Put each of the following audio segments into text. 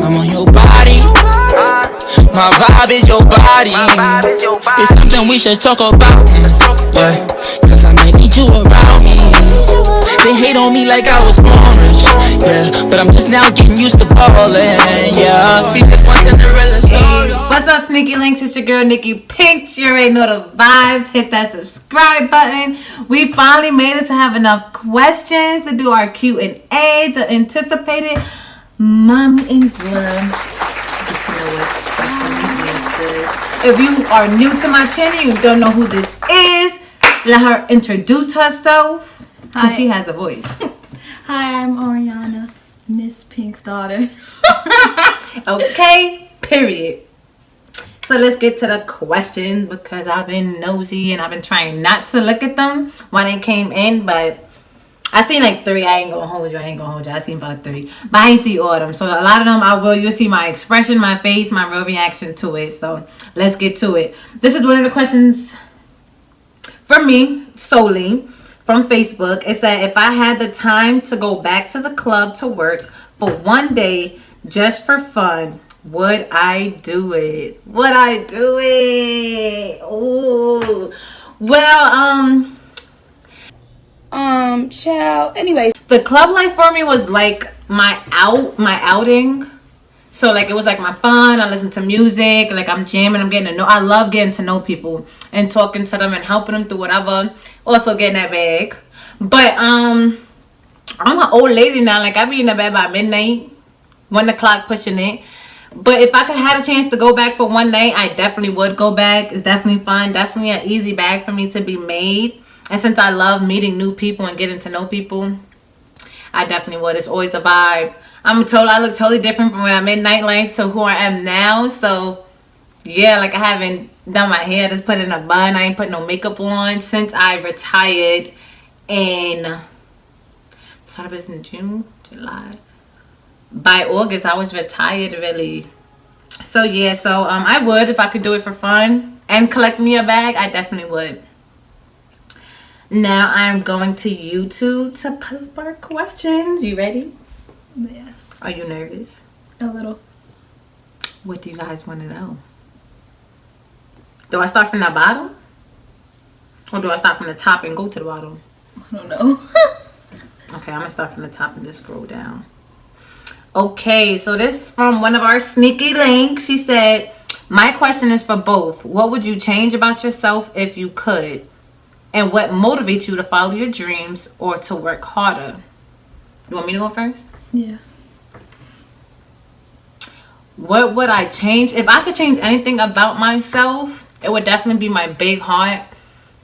I'm on your body. My vibe is your body. It's something we should talk about. Yeah, cause I might need you around me. They hate on me like I was born rich. Yeah, but I'm just now getting used to ballin'. Yeah, she just wants Cinderella story. What's up, Sneaky Linkz? It's your girl, Nikki Pink. You already know the vibes. Hit that subscribe button. We finally made it to have enough questions to do our Q&A, the anticipated Mommy and Girl. If you are new to my channel, you don't know who this is, let her introduce herself, because she has a voice. Hi, I'm Ariana, Miss Pink's daughter. Okay, period. So let's get to the questions, because I've been nosy and I've been trying not to look at them when they came in, but I seen like 3. I ain't gonna hold you. I seen about 3, but I ain't see all of them. So a lot of them you'll see my expression, my face, my real reaction to it. So let's get to it. This is one of the questions for me solely from Facebook. It said, if I had the time to go back to the club to work for one day just for fun, would I do it? Would I do it? Oh, well, child. Anyways, the club life for me was like my outing. So like it was like my fun. I listen to music, like I'm jamming, I love getting to know people and talking to them and helping them through whatever. Also getting that bag. But I'm an old lady now. Like I be in the bed by midnight, 1 o'clock pushing it. But if I could have a chance to go back for one night, I definitely would go back. It's definitely fun. Definitely an easy bag for me to be made. And since I love meeting new people and getting to know people, I definitely would. It's always a vibe. I look totally different from when I'm in nightlife to who I am now. So, yeah, like I haven't done my hair. Just put in a bun. I ain't put no makeup on since I retired in... Started in June, July. By August, I was retired, really. So, yeah. So, I would if I could do it for fun and collect me a bag. I definitely would. Now I'm going to YouTube to pull up our questions. You ready? Yes. Are you nervous? A little. What do you guys want to know? Do I start from the bottom? Or do I start from the top and go to the bottom? I don't know. Okay, I'm going to start from the top and just scroll down. Okay, so this is from one of our Sneaky Linkz. She said, my question is for both. What would you change about yourself if you could? And what motivates you to follow your dreams or to work harder? You want me to go first? Yeah. What would I change? If I could change anything about myself, it would definitely be my big heart.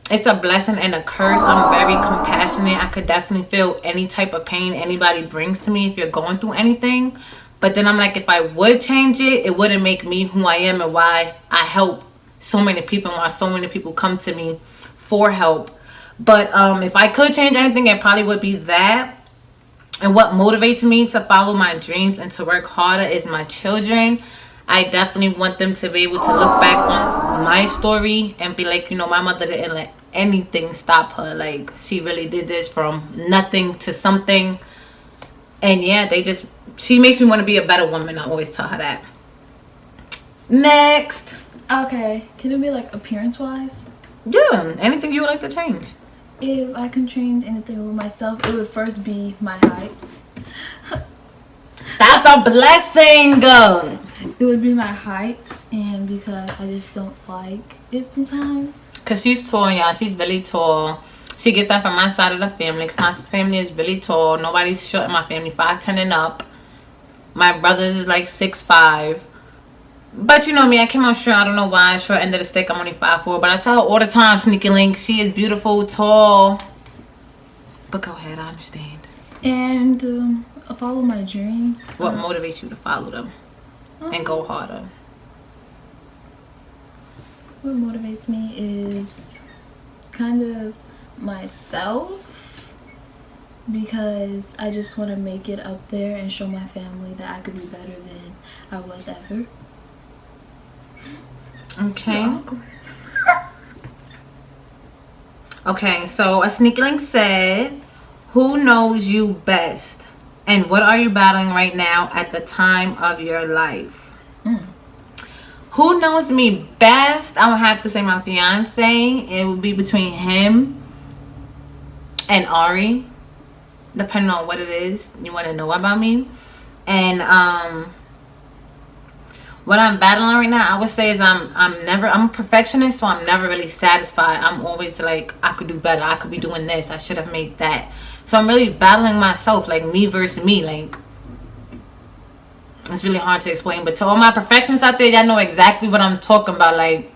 It's a blessing and a curse. I'm very compassionate. I could definitely feel any type of pain anybody brings to me if you're going through anything. But then I'm like, if I would change it, it wouldn't make me who I am and why I help so many people and why so many people come to me for help. But if I could change anything, it probably would be that. And what motivates me to follow my dreams and to work harder is my children. I definitely want them to be able to look back on my story and be like, you know, my mother didn't let anything stop her. Like, she really did this from nothing to something. And yeah, she makes me want to be a better woman. I always tell her that. Next. Okay. Can it be like appearance wise? Yeah, anything you would like to change? If I can change anything with myself, it would first be my height. That's a blessing. It would be my height, and because I just don't like it sometimes. Because she's tall, y'all. She's really tall. She gets that from my side of the family. Because my family is really tall. Nobody's short in my family. 5'10" and up. My brothers is like 6'5". But you know me, I came out short. I don't know why. Short end of the stick. I'm only 5'4". But I tell her all the time, Sneaky Linkz, she is beautiful, tall. But go ahead, I understand. And follow my dreams. What motivates you to follow them and go harder? What motivates me is kind of myself, because I just want to make it up there and show my family that I could be better than I was ever. Okay. Okay, so a Sneaky Linkz said, who knows you best And what are you battling right now at the time of your life? Who knows me best? I would have to say my fiance. It would be between him and Ari, depending on what it is you want to know about me. And what I'm battling right now, I would say, is I'm a perfectionist, so I'm never really satisfied. I'm always like, I could do better, I could be doing this, I should have made that. So I'm really battling myself, like me versus me. Like, it's really hard to explain, but to all my perfectionists out there, y'all know exactly what I'm talking about. Like,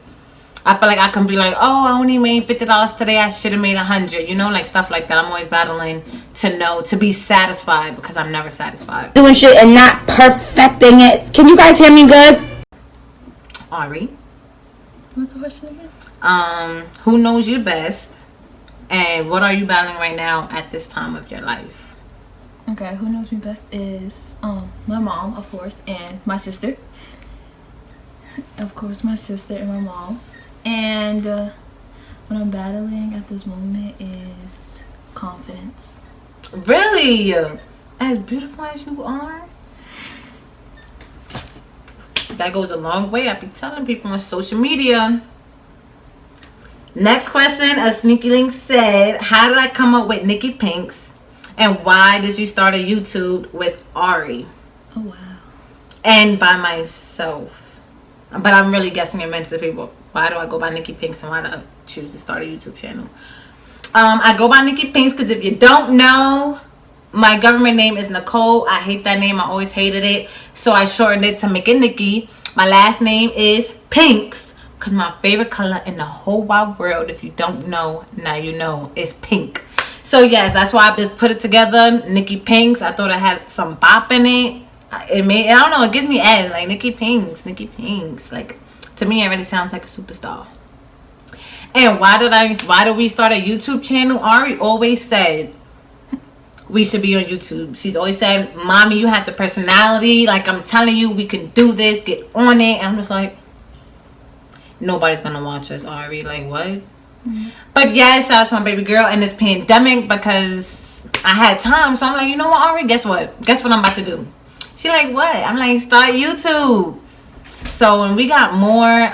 I feel like I can be like, oh, I only made $50 today, I should have made $100, you know, like stuff like that. I'm always battling to be satisfied, because I'm never satisfied. Doing shit and not perfecting it. Can you guys hear me good? Ari, What's the question again? who knows you best, and what are you battling right now at this time of your life? Okay, who knows me best is my mom, of course, and my sister. Of course, my sister and my mom. And what I'm battling at this moment is confidence. Really? As beautiful as you are? That goes a long way. I be telling people on social media. Next question, a Sneaky Linkz said, how did I come up with Nikki Pinks? And why did you start a YouTube with Ari? Oh, wow. And by myself. But I'm really guessing it meant to people. Why do I go by Nikki Pinks, and why do I choose to start a YouTube channel? I go by Nikki Pinks because if you don't know, my government name is Nicole. I hate that name. I always hated it. So I shortened it to make it Nikki. My last name is Pinks because my favorite color in the whole wide world, if you don't know, now you know, is pink. So yes, that's why I just put it together, Nikki Pinks. I thought it had some bop in it. I don't know, it gives me ads, like Nikki Pinks, Nikki Pinks. Like, to me, it really sounds like a superstar. And why did we start a YouTube channel? Ari always said we should be on YouTube. She's always said, Mommy, you have the personality. Like, I'm telling you, we can do this. Get on it. And I'm just like, nobody's going to watch us, Ari. Like, what? Mm-hmm. But yeah, shout out to my baby girl in this pandemic because I had time. So I'm like, you know what, Ari? Guess what? Guess what I'm about to do? She like, what? I'm like, start YouTube. So when we got more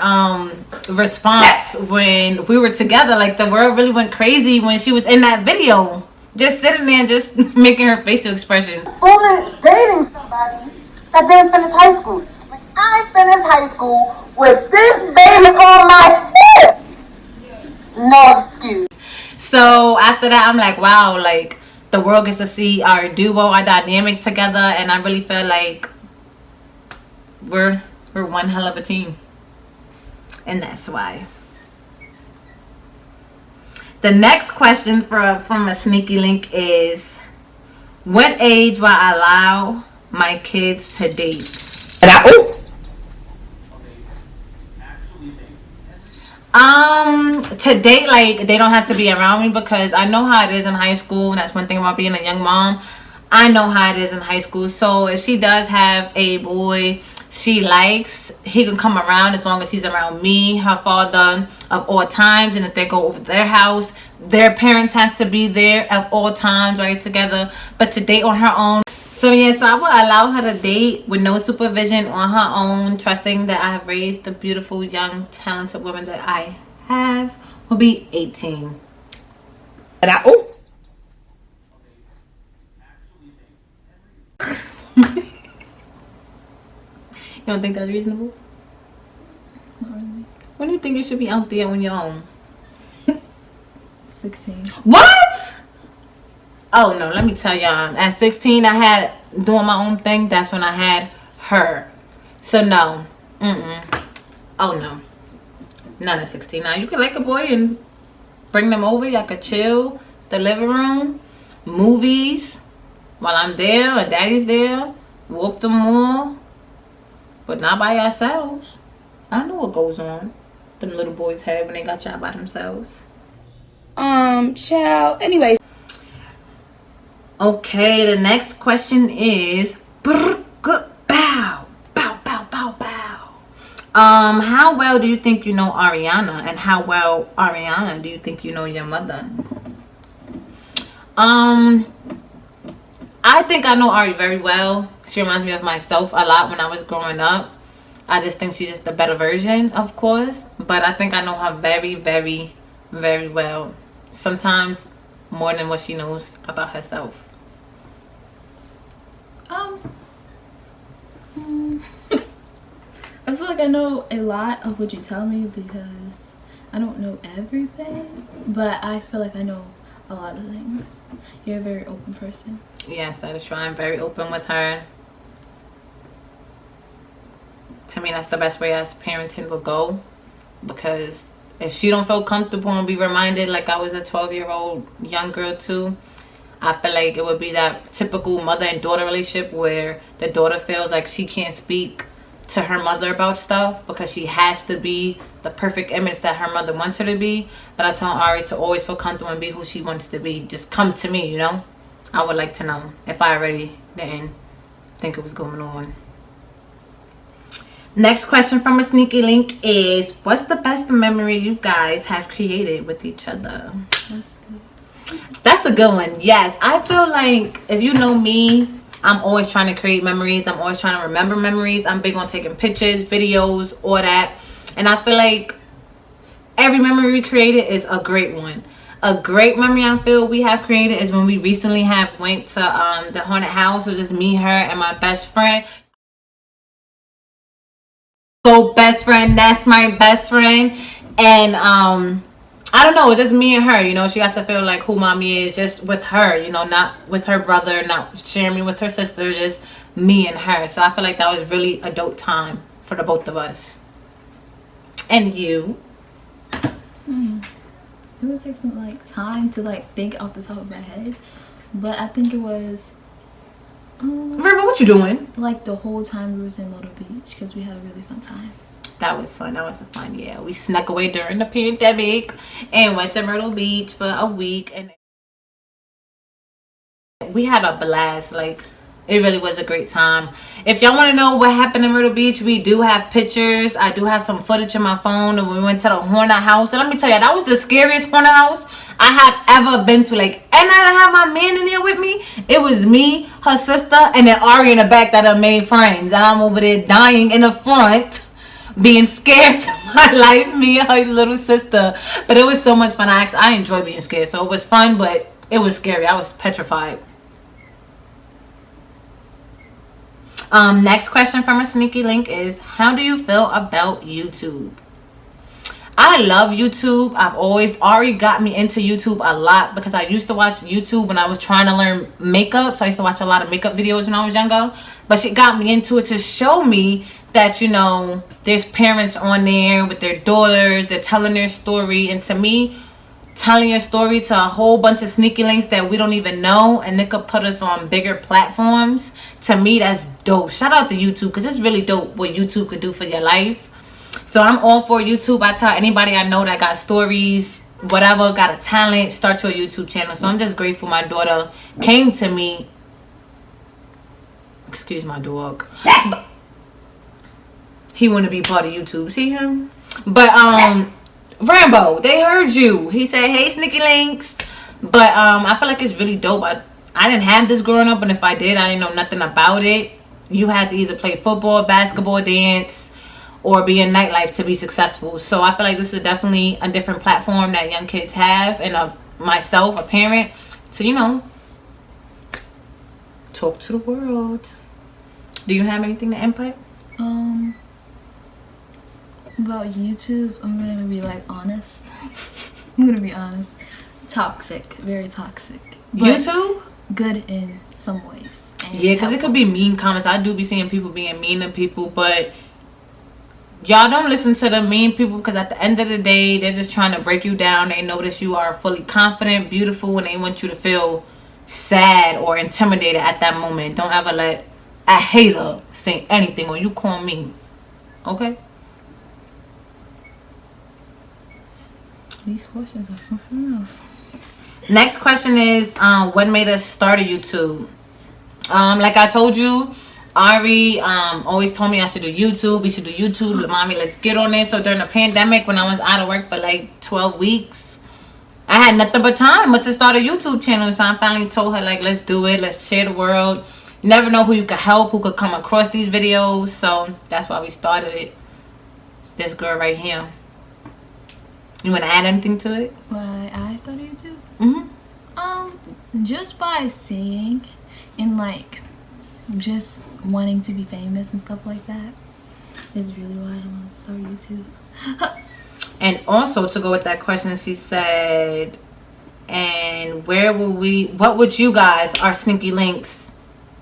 response when we were together, like the world really went crazy when she was in that video, just sitting there and just making her facial expression. Only dating somebody that didn't finish high school. When I finished high school with this baby on my hip, no excuse. So after that, I'm like, wow, like the world gets to see our duo, our dynamic together, and I really feel like we're one hell of a team. And that's why. The next question from a Sneaky Link is, what age will I allow my kids to date? To date, like, they don't have to be around me because I know how it is in high school. And that's one thing about being a young mom. I know how it is in high school. So if she does have a boy she likes, he can come around as long as he's around me, her father of all times. And if they go over to their house, their parents have to be there at all times, right, together. But to date on her own. So yeah, so I will allow her to date with no supervision on her own, trusting that I have raised the beautiful, young, talented woman that I have. Will be 18. You don't think that's reasonable? Not really. When do you think you should be out there on your own? 16. What? Oh no, let me tell y'all. At 16, I had doing my own thing. That's when I had her. So no. Oh no. Not at 16. Now you can like a boy and bring them over. Y'all could chill. The living room. Movies. While I'm there and daddy's there. Walk the mall. But not by yourselves. I know what goes on. Them little boys have when they got y'all by themselves. Child. Anyways. Okay, the next question is bow. How well do you think you know Ariana, and how well, Ariana, do you think you know your mother? I think I know Ari very well. She reminds me of myself a lot when I was growing up. I just think she's just a better version, of course. But I think I know her very, very, very well. Sometimes more than what she knows about herself. I feel like I know a lot of what you tell me because I don't know everything, but I feel like I know a lot of things. You're a very open person. Yes, that is true. I'm very open with her. To me, that's the best way as parenting will go, because if she don't feel comfortable and be reminded like I was a 12-year-old young girl too, I feel like it would be that typical mother and daughter relationship where the daughter feels like she can't speak to her mother about stuff because she has to be the perfect image that her mother wants her to be. But I tell Ari to always feel comfortable and be who she wants to be. Just come to me, you know. I would like to know if I already didn't think it was going on. Next question from a Sneaky Link is, what's the best memory you guys have created with each other? That's good. That's a good one. Yes, I feel like if you know me, I'm always trying to create memories. I'm always trying to remember memories. I'm big on taking pictures, videos, all that. And I feel like every memory we created is a great one. A great memory I feel we have created is when we recently went to the haunted house. It was just me, her, and my best friend. So best friend, that's my best friend. And I don't know, it's just me and her, you know. She got to feel like who mommy is just with her, you know, not with her brother, not sharing me with her sister, just me and her. So I feel like that was really a dope time for the both of us. And you? It would take some like time to like think off the top of my head, but I think it was Remember what you doing? like the whole time we was in Myrtle Beach because we had a really fun time. That was fun. That was fun. Yeah, we snuck away during the pandemic and went to Myrtle Beach for a week, and we had a blast. Like, it really was a great time. If y'all want to know what happened in Myrtle Beach, we do have pictures. I do have some footage in my phone of when we went to the haunted house. And let me tell you, that was the scariest haunted house I have ever been to. Like, and I didn't have my man in there with me. It was me, her sister, and then Ari in the back that are made friends. And I'm over there dying in the front, being scared to my life, me and her little sister. But it was so much fun. I enjoy being scared, so it was fun, but it was scary. I was petrified. Next question from a Sneaky Link is, how do you feel about YouTube? I love YouTube. Ari got me into YouTube a lot because I used to watch YouTube when I was trying to learn makeup. So I used to watch a lot of makeup videos when I was younger. But she got me into it to show me that, you know, there's parents on there with their daughters. They're telling their story. And to me, telling your story to a whole bunch of Sneaky Links that we don't even know, and it could put us on bigger platforms. To me, that's dope. Shout out to YouTube, because it's really dope what YouTube could do for your life. So I'm all for YouTube. I tell anybody I know that got stories, whatever, got a talent, start your YouTube channel. So I'm just grateful my daughter came to me. Excuse my dog. He want to be part of YouTube. See him? But Rambo, they heard you. He said, hey, Sneaky Links. But I feel like it's really dope. I didn't have this growing up, and if I did, I didn't know nothing about it. You had to either play football, basketball, dance, or be in nightlife to be successful. So I feel like this is definitely a different platform that young kids have, and myself, a parent, to, you know, talk to the world. Do you have anything to input? About YouTube, I'm gonna be like honest. I'm gonna be honest. Toxic, very toxic. But YouTube? Good in some ways. Yeah, because it could be mean comments. I do be seeing people being mean to people, but y'all don't listen to the mean people, because at the end of the day, they're just trying to break you down. They notice you are fully confident, beautiful, and they want you to feel sad or intimidated at that moment. Don't ever let a hater say anything or you call me. Okay? These questions are something else. Next question is, what made us start a YouTube? Like I told you, Ari always told me I should do YouTube. We should do YouTube. Mommy, let's get on it. So during the pandemic, when I was out of work for like 12 weeks, I had nothing but time but to start a YouTube channel. So I finally told her, like, let's do it. Let's share the world. You never know who you could help, who could come across these videos. So that's why we started it. This girl right here. You want to add anything to it? Why I started YouTube? Mm-hmm. Just by seeing and like just wanting to be famous and stuff like that is really why I wanted to start YouTube. And also to go with that question, she said, and what would you guys, our Sneaky Linkz,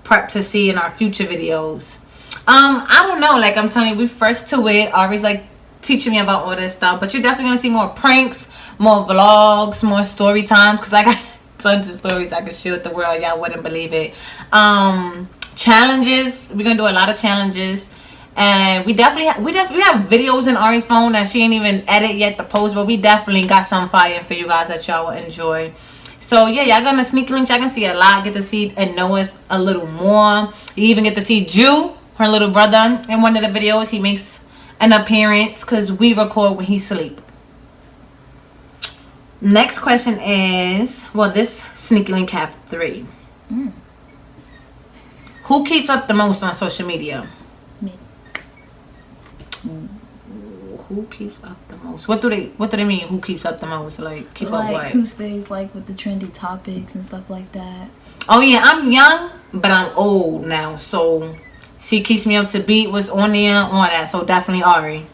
prep to see in our future videos? I don't know, like I'm telling you, we fresh to it. Ari's like teaching me about all this stuff, but you're definitely gonna see more pranks, more vlogs, more story times, because I got tons of stories I could share with the world. Y'all wouldn't believe it. Challenges, we're gonna do a lot of challenges. And we have videos in Ari's phone that she ain't even edit yet to post, but we definitely got some fire for you guys that y'all will enjoy. So yeah, y'all gonna Sneaky Linkz. Y'all gonna see a lot, get to see and know us a little more. You even get to see Jew, her little brother, in one of the videos. He makes an appearance because we record when he sleep. Next question is, well, this Sneaky Linkz have 3. Who keeps up the most on social media? Me. Who keeps up the most? What do they mean? Who keeps up the most? Like keep up what? Who stays like with the trendy topics and stuff like that. Oh yeah, I'm young, but I'm old now, so she keeps me up to beat what's on there, on that. So definitely Ari.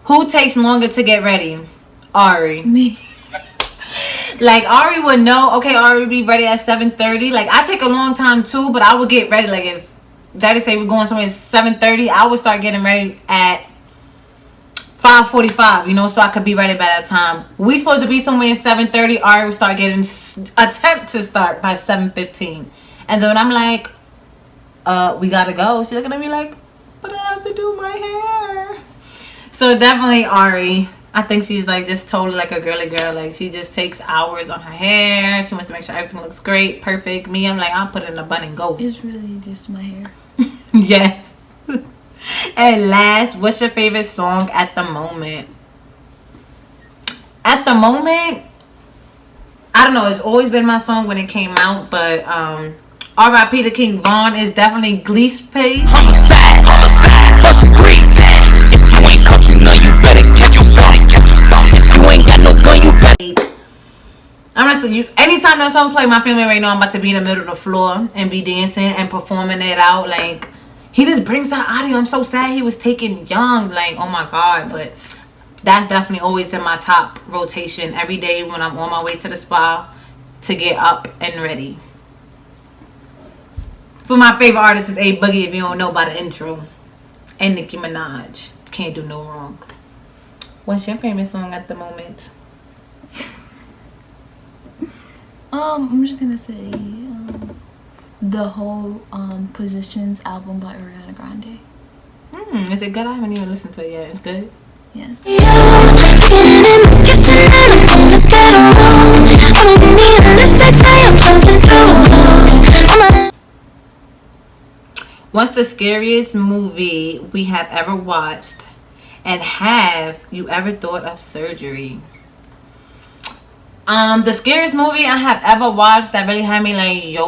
Who takes longer to get ready? Ari. Me. Like Ari would know. Okay, Ari would be ready at 7:30. Like I take a long time too, but I would get ready. Like if Daddy say we're going somewhere at 7:30, I would start getting ready at 5:45. You know, so I could be ready by that time. We supposed to be somewhere at 7:30. Ari would start attempt to start by 7:15, and then I'm like, we gotta go. She's looking at me like, but I have to do my hair. So definitely Ari. I think she's like just totally like a girly girl. Like she just takes hours on her hair. She wants to make sure everything looks great, perfect. Me, I'm like, I'll put it in a bun and go. It's really just my hair. Yes. And last, what's your favorite song at the moment? At the moment, I don't know. It's always been my song when it came out, but R.I.P. to King Von is definitely Glee's Pace. Homicide, first degree. If you ain't caught, you know you better catch yourself. If you ain't got no gun, you better. Honestly, anytime that song play, my family right now, I'm about to be in the middle of the floor and be dancing and performing it out. Like, he just brings that audio. I'm so sad he was taken young. Like, oh my God. But that's definitely always in my top rotation every day when I'm on my way to the spa to get up and ready. For my favorite artist is A Boogie, if you don't know by the intro. And Nicki Minaj. Can't do no wrong. What's your favorite song at the moment? I'm just gonna say the whole Positions album by Ariana Grande. Is it good? I haven't even listened to it yet. It's good? Yes. What's the scariest movie we have ever watched? And have you ever thought of surgery? The scariest movie I have ever watched that really had me like, yo,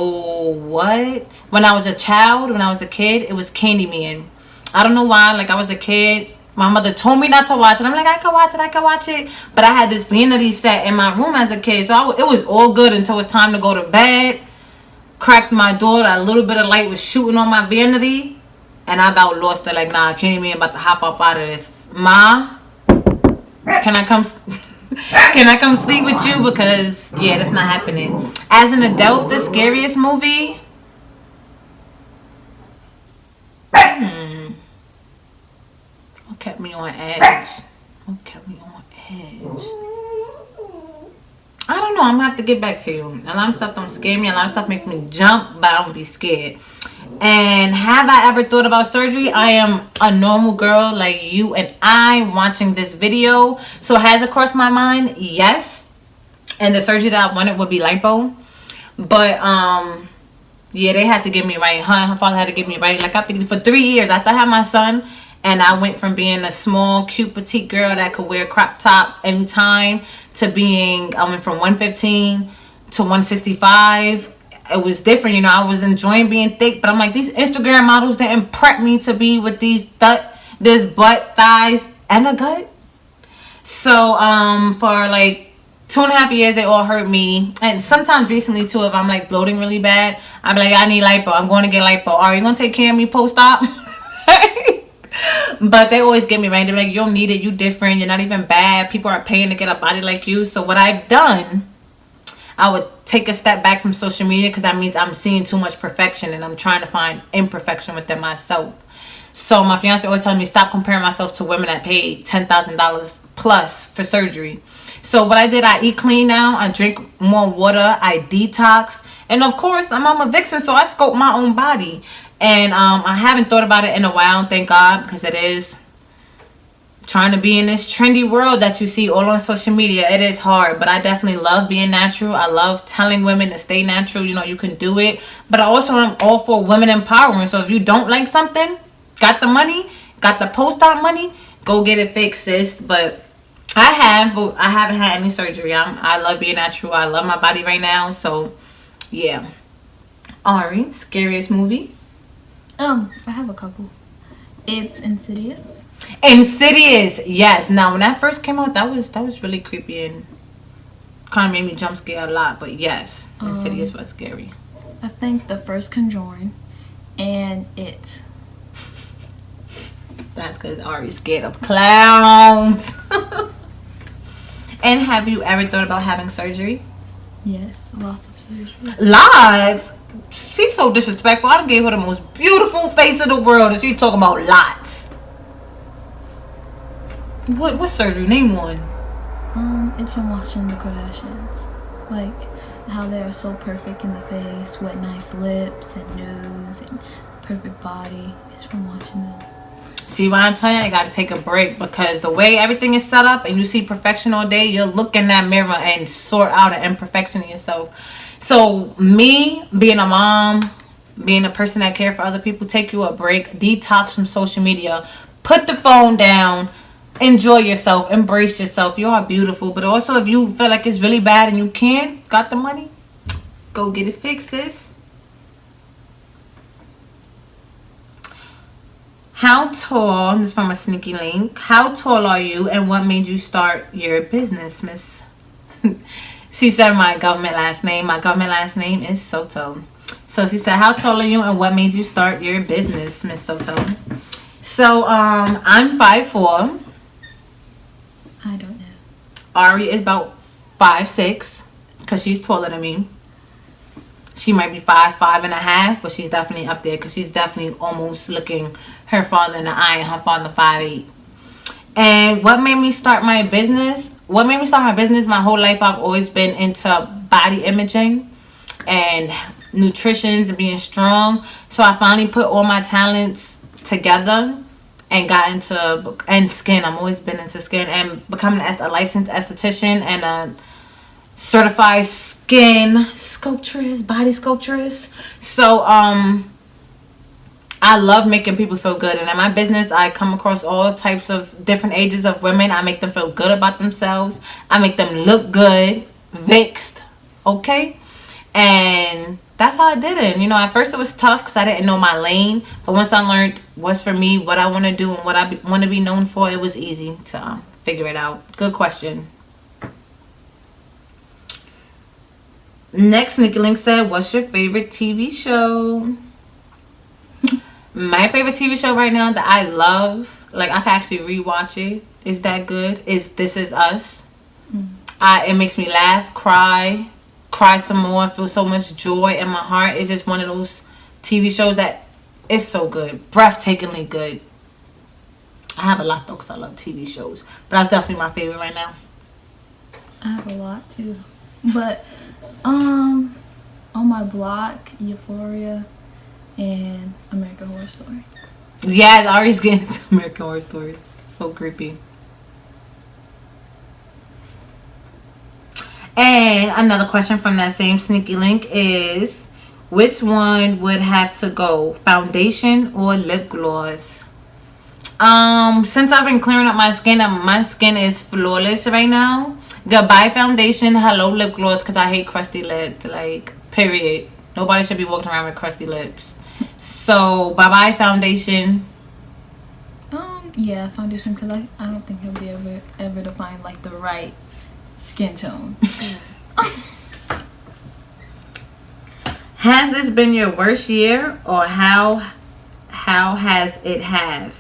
what? When I was a child, when I was a kid, it was Candyman. I don't know why. Like, I was a kid. My mother told me not to watch it. I'm like, I can watch it. But I had this vanity set in my room as a kid. So it was all good until it was time to go to bed. Cracked my door. A little bit of light was shooting on my vanity. And I about lost it. Like, nah, Candyman about to hop up out of this. Ma, can I come sleep with you? Because, yeah, that's not happening. As an adult, the scariest movie? What kept me on edge? I don't know. I'm going to have to get back to you. A lot of stuff don't scare me. A lot of stuff makes me jump, but I don't be scared. And have I ever thought about surgery? I am a normal girl like you and I watching this video. So has it crossed my mind? Yes. And the surgery that I wanted would be lipo. But yeah, they had to get me right. Her father had to get me right. Like, I think for 3 years after I had my son, And I went from being a small, cute, petite girl that could wear crop tops anytime to I went from 115 to 165. It was different, you know. I was enjoying being thick, but I'm like, these Instagram models didn't prep me to be with this butt, thighs, and a gut. So, for like 2.5 years, they all hurt me. And sometimes recently, too, if I'm like bloating really bad, I'm like, I need lipo. I'm going to get lipo. Are you going to take care of me post-op? But they always get me right. They're like, you don't need it. You different. You're not even bad. People are paying to get a body like you. So what I've done, I would take a step back from social media because that means I'm seeing too much perfection and I'm trying to find imperfection within myself. So my fiance always tells me, stop comparing myself to women that paid $10,000 plus for surgery. So what I did, I eat clean now. I drink more water. I detox. And of course, I'm a vixen, so I sculpt my own body. And I haven't thought about it in a while, thank God, because it is trying to be in this trendy world that you see all on social media. It is hard, but I definitely love being natural. I love telling women to stay natural. You know, you can do it. But I also am all for women empowering. So if you don't like something, got the money, got the post-op money, go get it fixed, sis. But I haven't had any surgery. I love being natural. I love my body right now. So, yeah. Ari, scariest movie? I have a couple. It's Insidious. Insidious, yes. Now, when that first came out, that was really creepy and kind of made me jump scare a lot. But yes, Insidious was scary. I think the first Conjuring and It. That's because Ari's scared of clowns. And have you ever thought about having surgery? Yes, lots of surgery. Lots? She's so disrespectful. I done gave her the most beautiful face of the world and she's talking about lots. What surgery? Name one. It's from watching the Kardashians. Like how they're so perfect in the face with nice lips and nose and perfect body. It's from watching them. See why I'm telling you, I gotta take a break because the way everything is set up and you see perfection all day, you'll look in that mirror and sort out an imperfection in yourself. So me being a mom, being a person that cares for other people, take you a break, detox from social media, put the phone down, enjoy yourself, embrace yourself. You are beautiful. But also if you feel like it's really bad and you can't, got the money, go get it fixed, sis. How tall, this is from a Sneaky Link, how tall are you and what made you start your business, miss? She said my government last name. My government last name is Soto. So she said, how tall are you and what made you start your business, Miss Soto? So I'm 5'4". I don't know. Ari is about 5'6", because she's taller than me. She might be 5'5.5", but she's definitely up there because she's definitely almost looking her father in the eye and her father 5'8". And what made me start my business? My whole life I've always been into body imaging and nutrition and being strong. So I finally put all my talents together and got into skin. I've always been into skin and becoming a licensed esthetician and a certified skin sculptress, body sculptress. So I love making people feel good. And in my business, I come across all types of different ages of women. I make them feel good about themselves. I make them look good, vixed, okay? And that's how I did it. And, you know, at first it was tough because I didn't know my lane. But once I learned what's for me, what I want to do, and what I want to be known for, it was easy to figure it out. Good question. Next, Sneaky Linkz said, what's your favorite TV show? My favorite TV show right now that I love, like I can actually rewatch it, is that good, is This Is Us. It makes me laugh, cry some more, feel so much joy in my heart. It's just one of those TV shows that is so good, breathtakingly good. I have a lot though because I love TV shows, but that's definitely my favorite right now. I have a lot too, but on my block, Euphoria and American Horror Story. Yes, Ari's getting into American Horror Story. So creepy. And another question from that same Sneaky Link is, which one would have to go, foundation or lip gloss? Since I've been clearing up my skin, and my skin is flawless right now. Goodbye foundation, hello lip gloss, because I hate crusty lips. Like, period. Nobody should be walking around with crusty lips. So, bye-bye foundation. Yeah, foundation, because I don't think he'll be ever to find like the right skin tone. Has this been your worst year, or how has it have?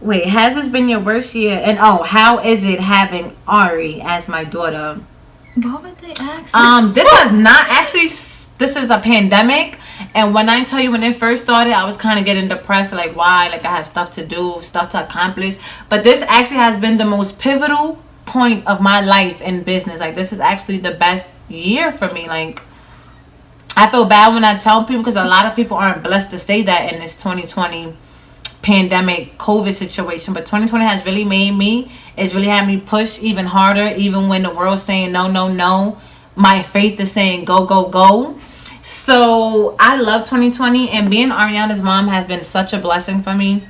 Wait, has this been your worst year? And how is it having Ari as my daughter? Why would they ask? This is not actually. This is a pandemic, and when I tell you, when it first started, I was kind of getting depressed. Like, why? Like, I have stuff to do, stuff to accomplish. But this actually has been the most pivotal point of my life in business. Like, this is actually the best year for me. Like, I feel bad when I tell people, because a lot of people aren't blessed to say that in this 2020 pandemic COVID situation. But 2020 has really made me. It's really had me push even harder, even when the world's saying no, no, no. My faith is saying go, go, go. So I love 2020, and being Ariana's mom has been such a blessing for me.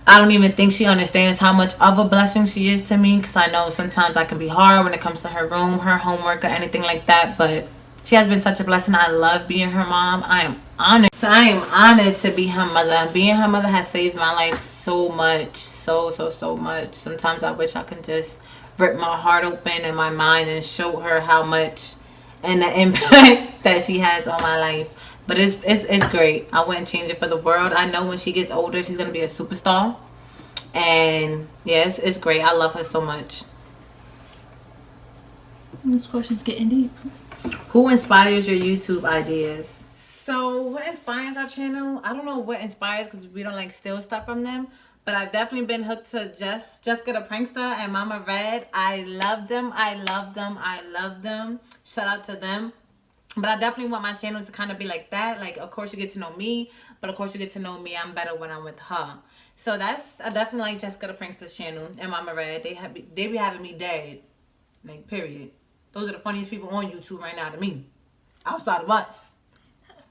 I don't even think she understands how much of a blessing she is to me, because I know sometimes I can be hard when it comes to her room, her homework, or anything like that. But she has been such a blessing. I love being her mom. I am honored. So I am honored to be her mother. Being her mother has saved my life so much. So much. Sometimes I wish I could just rip my heart open and my mind and show her how much and the impact that she has on my life. But it's great. I wouldn't change it for the world. I know when she gets older, she's going to be a superstar. And yeah, it's great. I love her so much. This question's getting deep. Who inspires your YouTube ideas? So what inspires our channel? I don't know what inspires, because we don't like steal stuff from them. But I've definitely been hooked to Jessica the Prankster and Mama Red. I love them. I love them. I love them. Shout out to them. But I definitely want my channel to kind of be like that. Like, of course, you get to know me. But, of course, you get to know me. I'm better when I'm with her. So I definitely like Jessica the Prankster's channel and Mama Red. They be having me dead. Like, period. Those are the funniest people on YouTube right now to me. Outside of us.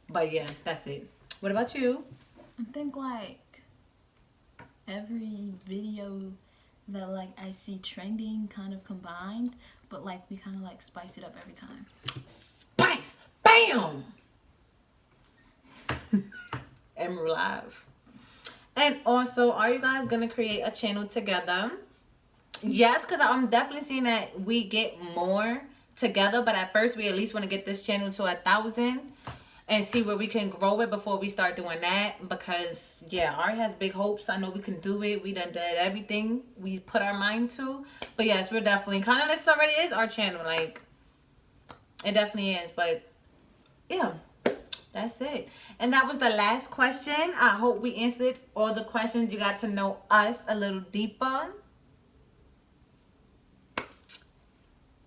But, yeah, that's it. What about you? I think, like, every video that like I see trending kind of combined, but like we kind of like spice it up every time. Spice, bam. And we're live. And also, are you guys gonna create a channel together? Yes, because I'm definitely seeing that we get more together, but at first we at least want to get this channel to 1,000 and see where we can grow it before we start doing that. Because, yeah, Ari has big hopes. I know we can do it. We done did everything we put our mind to. But, yes, we're definitely kind of, this already is our channel. Like, it definitely is. But, yeah, that's it. And that was the last question. I hope we answered all the questions. You got to know us a little deeper.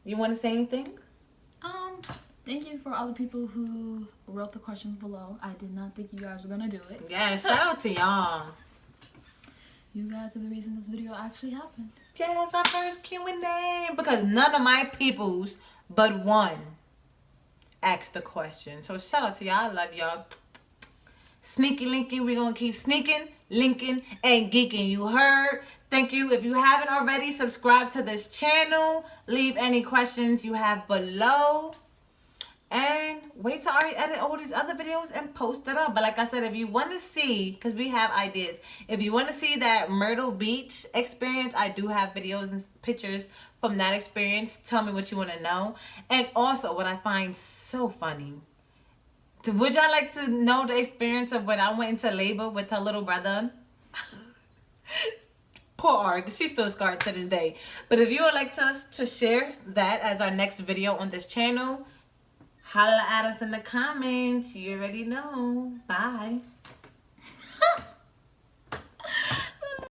You want to say anything? Thank you for all the people who wrote the questions below. I did not think you guys were gonna do it. Yeah, shout out to y'all. You guys are the reason this video actually happened. Yes, our first Q&A. Because none of my peoples but one asked the question. So shout out to y'all. I love y'all. Sneaky linking. We're going to keep sneaking, linking, and geeking. You heard? Thank you. If you haven't already, subscribe to this channel. Leave any questions you have below. And wait till Ari edit all these other videos and post it up. But like I said, if you want to see, because we have ideas, if you want to see that Myrtle Beach experience, I do have videos and pictures from that experience. Tell me what you want to know. And also, what I find so funny, would y'all like to know the experience of when I went into labor with her little brother? Poor Ari, because she's still scarred to this day. But if you would like us to share that as our next video on this channel, holla at us in the comments. You already know. Bye.